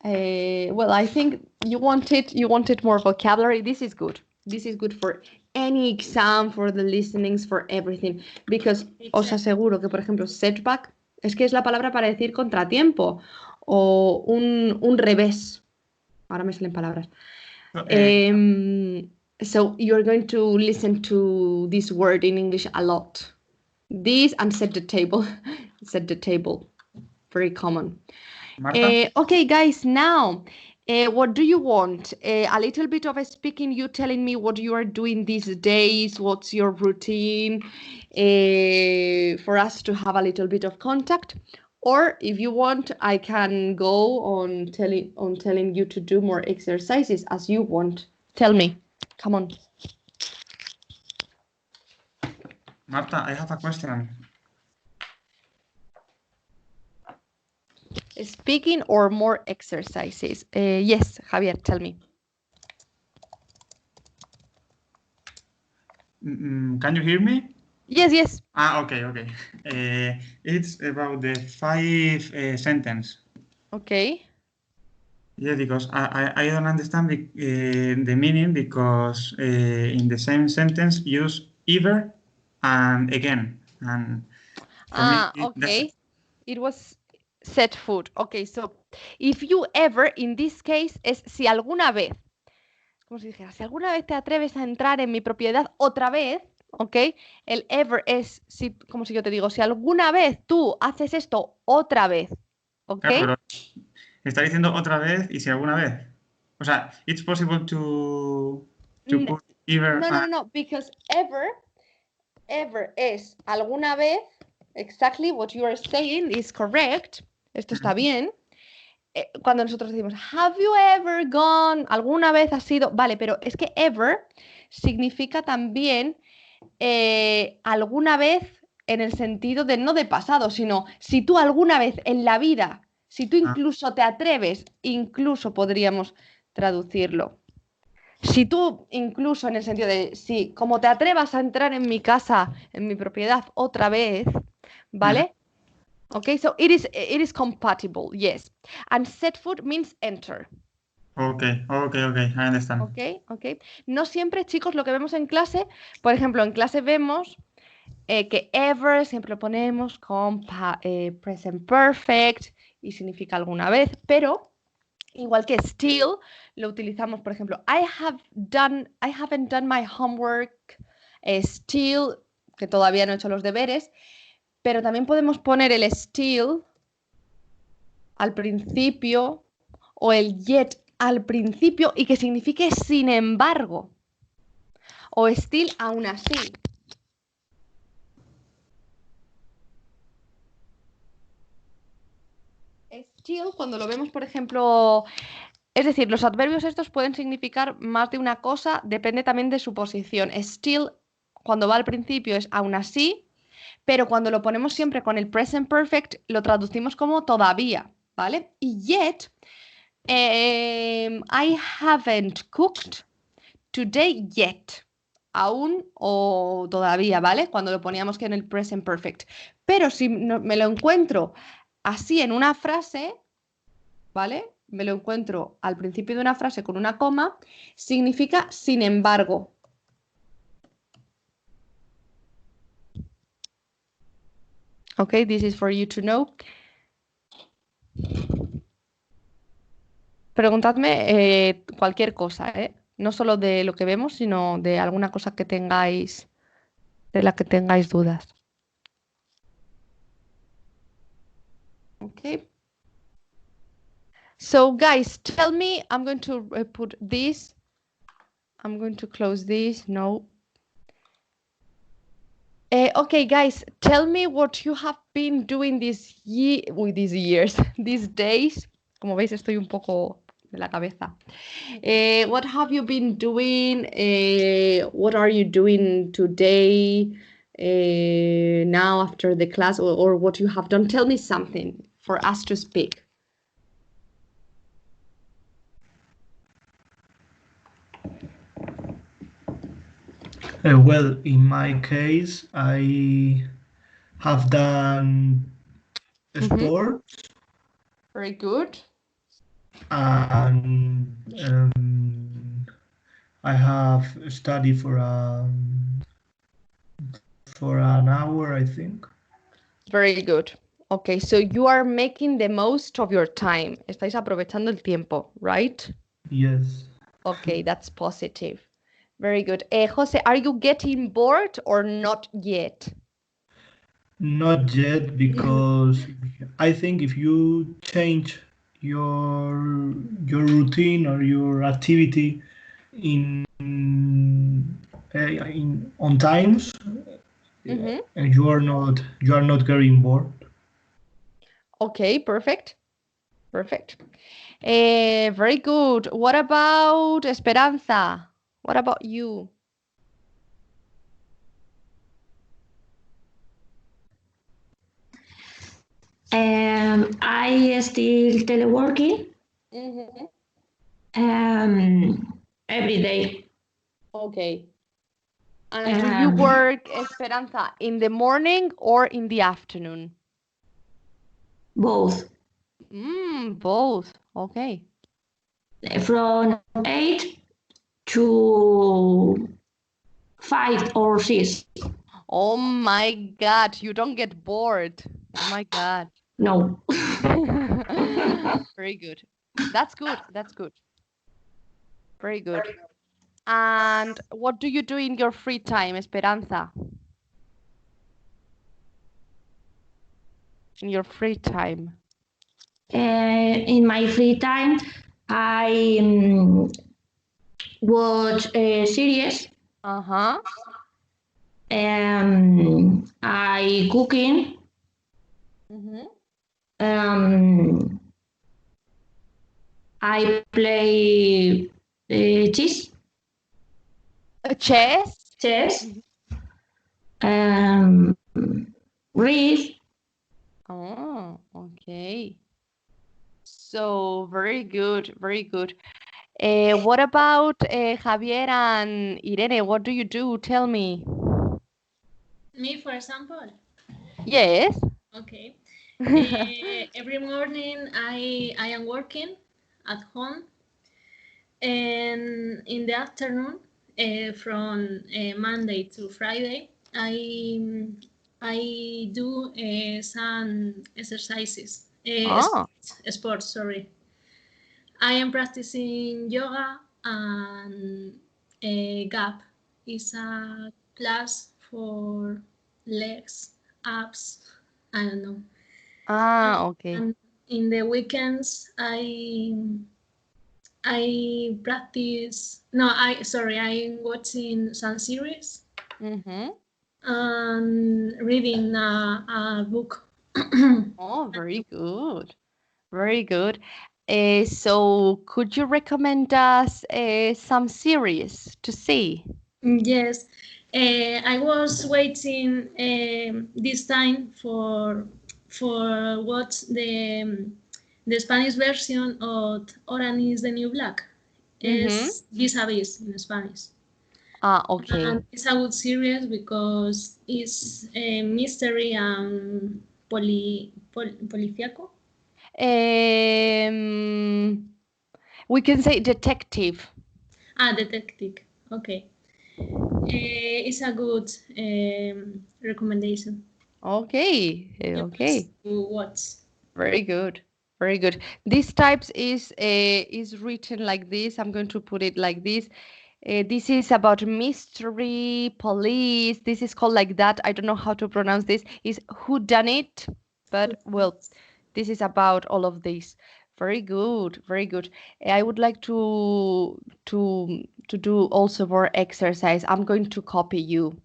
Well, I think you wanted more vocabulary. This is good. This is good for any exam, for the listenings, for everything. Because os aseguro que, por ejemplo, setback es que es la palabra para decir contratiempo o un revés. Ahora me salen palabras. So you're going to listen to this word in English a lot. This and set the table. Set the table. Very common. Marta? Okay, guys, now, what do you want? A little bit of a speaking, you telling me what you are doing these days, what's your routine, for us to have a little bit of contact. Or if you want, I can go on telling you to do more exercises as you want. Tell me. Come on. Marta, I have a question. Speaking or more exercises? Yes, Javier, tell me. Can you hear me? Yes. Okay. It's about the 5 sentence. Okay. Yeah, because I don't understand the meaning because in the same sentence use either and again. And okay. It was set food. Okay, so if you ever, in this case, es si alguna vez, como si dijera, si alguna vez te atreves a entrar en mi propiedad otra vez, ok, el ever es, si, como si yo te digo, si alguna vez tú haces esto otra vez, ok. Claro, pero está diciendo otra vez y si alguna vez. O sea, it's possible to put either. No, because ever es alguna vez. Exactly what you are saying is correct. Esto está bien. Cuando nosotros decimos, have you ever gone? ¿Alguna vez has ido? Vale, pero es que ever significa también alguna vez en el sentido de no de pasado, sino si tú alguna vez en la vida, si tú incluso te atreves, incluso podríamos traducirlo. Si tú incluso en el sentido de, si como te atrevas a entrar en mi casa, en mi propiedad otra vez, ¿vale? Okay, so it is compatible, yes. And set foot means enter. Okay, I understand. Okay. No siempre, chicos, lo que vemos en clase, por ejemplo, en clase vemos que ever siempre lo ponemos con present perfect y significa alguna vez, pero igual que still lo utilizamos, por ejemplo, I haven't done my homework, still, que todavía no he hecho los deberes, pero también podemos poner el still al principio o el yet al principio y que signifique sin embargo. O still aún así. Still, cuando lo vemos, por ejemplo, es decir, los adverbios estos pueden significar más de una cosa, depende también de su posición. Still, cuando va al principio es aún así, pero cuando lo ponemos siempre con el present perfect, lo traducimos como todavía, ¿vale? Y yet, I haven't cooked today yet. Aún o todavía, ¿vale? Cuando lo poníamos que en el present perfect. Pero si me lo encuentro así en una frase, ¿vale? Me lo encuentro al principio de una frase con una coma, significa sin embargo. Okay, this is for you to know. Preguntadme cualquier cosa, ¿eh? No solo de lo que vemos, sino de alguna cosa que tengáis, de la que tengáis dudas. Okay. So guys, tell me, I'm going to put this. I'm going to close this. No. Okay, guys, tell me what you have been doing these years, these days. Como veis, estoy un poco de la cabeza. What have you been doing? What are you doing today? Now after the class, or what you have done? Tell me something for us to speak. Well, in my case, I have done sports. Very good. And I have studied for an hour, I think. Very good. Okay, so you are making the most of your time. Estáis aprovechando el tiempo, right? Yes. Okay, that's positive. Very good. Jose, are you getting bored or not yet? Not yet, because I think if you change your routine or your activity on times, and you are not getting bored. Okay, perfect. Perfect. Very good. What about Esperanza? What about you? I still teleworking every day. Okay. And do you work, Esperanza, in the morning or in the afternoon? Both. Both. Okay. From 8 to 5 or 6. Oh my God, you don't get bored. Oh my God. No. Very good. That's good. That's good. Very good. And what do you do in your free time, Esperanza? In your free time? In my free time, I watch series. I cooking. I play chess. Chess? Chess. read. Oh, okay. So very good, very good. What about Javier and Irene? What do you do? Tell me. Me, for example. Yes. Okay. Every morning I am working at home, and in the afternoon, from Monday to Friday, I do some exercises, Oh. sports. Sorry, I am practicing yoga and gap is a class for legs, abs. I don't know. Ah, okay. And in the weekends, I practice. No, I'm watching some series Mm-hmm. and reading a book. Oh, very good. Very good. So could you recommend us some series to see? Yes, I was waiting this time for watch the Spanish version of Orange is the New Black. Mm-hmm. Es Vis a Vis in Spanish. Ah, okay. And it's a good series because it's a mystery and policíaco. We can say detective. Detective. Okay. It's a good recommendation. Okay. Okay. To watch. Very good. Very good. This types is written like this. I'm going to put it like this. This is about mystery, police. This is called like that. I don't know how to pronounce this. Is who done it? But well, this is about all of this. Very good. Very good. I would like to do also more exercise. I'm going to copy you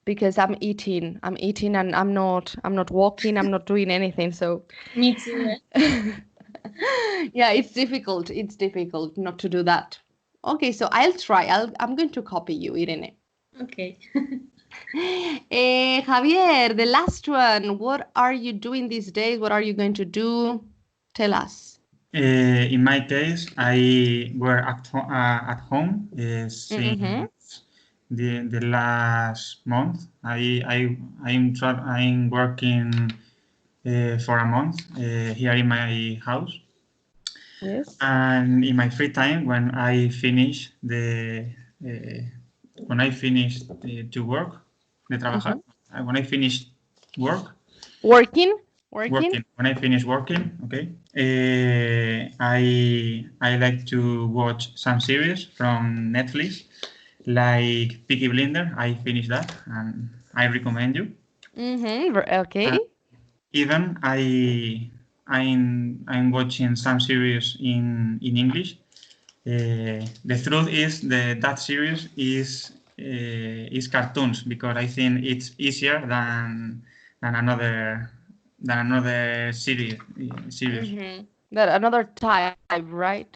because I'm eating. I'm eating and I'm not walking. I'm not doing anything. So Me too. Eh? yeah, it's difficult. It's difficult not to do that. Okay, so I'll try. I'm going to copy you, Irene. Okay. Javier, the last one. What are you doing these days? What are you going to do? Tell us. In my case, I were at home since the last month. I'm working for a month here in my house. Yes. And in my free time, when I finish to work, de trabajar, when I finish work. Working. Working. When I finish working, okay, I like to watch some series from Netflix, like Peaky Blinders. I finished that, and I recommend you. Okay. Even I'm watching some series in English. The truth is that series is cartoons, because I think it's easier than another series. That another type, right?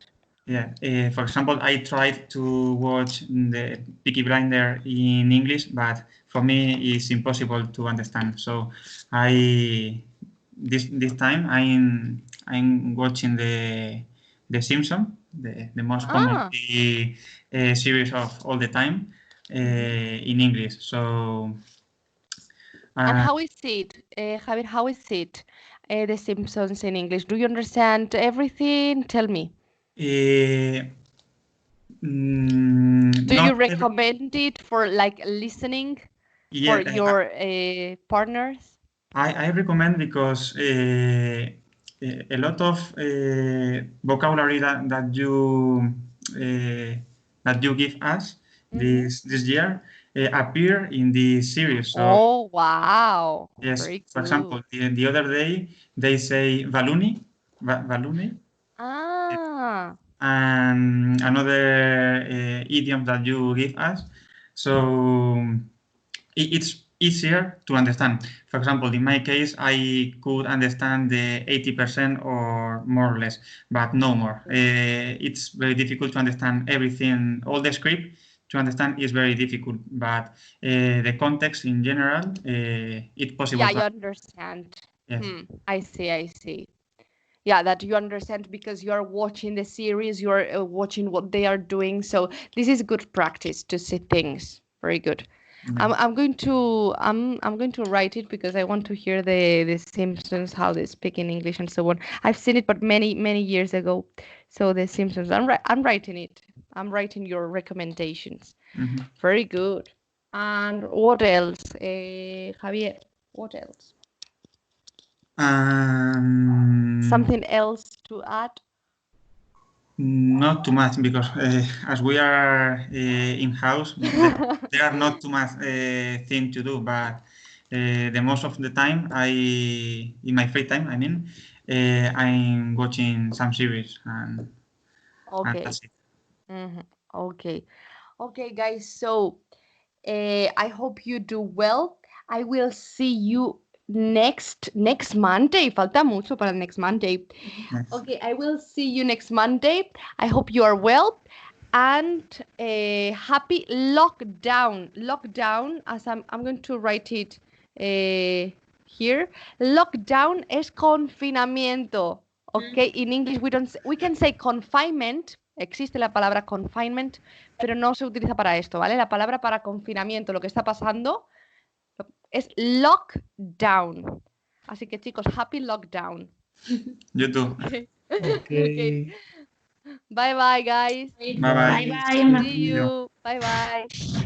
Yeah. For example, I tried to watch the Peaky Blinder in English, but for me it's impossible to understand. So this time I'm watching the Simpsons, the most common series of all the time in English. So. And how is it, Javier? How is it, The Simpsons in English? Do you understand everything? Tell me. Do you recommend it for like listening for your partners? I recommend, because a lot of vocabulary that you give us this year appear in the series. So, oh wow! Yes, Very for example, the other day they say balloony, and another idiom that you give us. So it's easier to understand. For example, in my case, I could understand the 80% or more or less, but no more. It's very difficult to understand everything, all the script, to understand is very difficult, but the context in general, it's possible. Yeah, you understand. Yes. I see. Yeah, that you understand because you are watching the series, you are watching what they are doing. So this is good practice to see things. Very good. Yeah. I'm going to write it because I want to hear the Simpsons, how they speak in English and so on. I've seen it, but many years ago. So the Simpsons, I'm writing it. I'm writing your recommendations. Very good. And what else, Javier? What else? Something else to add? Not too much, because as we are in-house, there are not too much things to do, but the most of the time, in my free time, I mean, I'm watching some series and that's it. Okay, guys, so I hope you do well. I will see you next Monday. Falta mucho para next Monday. Yes. Okay, I will see you next Monday. I hope you are well and happy lockdown. Lockdown, as I'm going to write it here. Lockdown es confinamiento. Okay, in English we can say confinement. Existe la palabra confinement, pero no se utiliza para esto, ¿vale? La palabra para confinamiento, lo que está pasando, es lockdown. Así que chicos, happy lockdown. You too. Okay. Bye bye, guys. Bye bye. Bye bye. See you. Bye bye.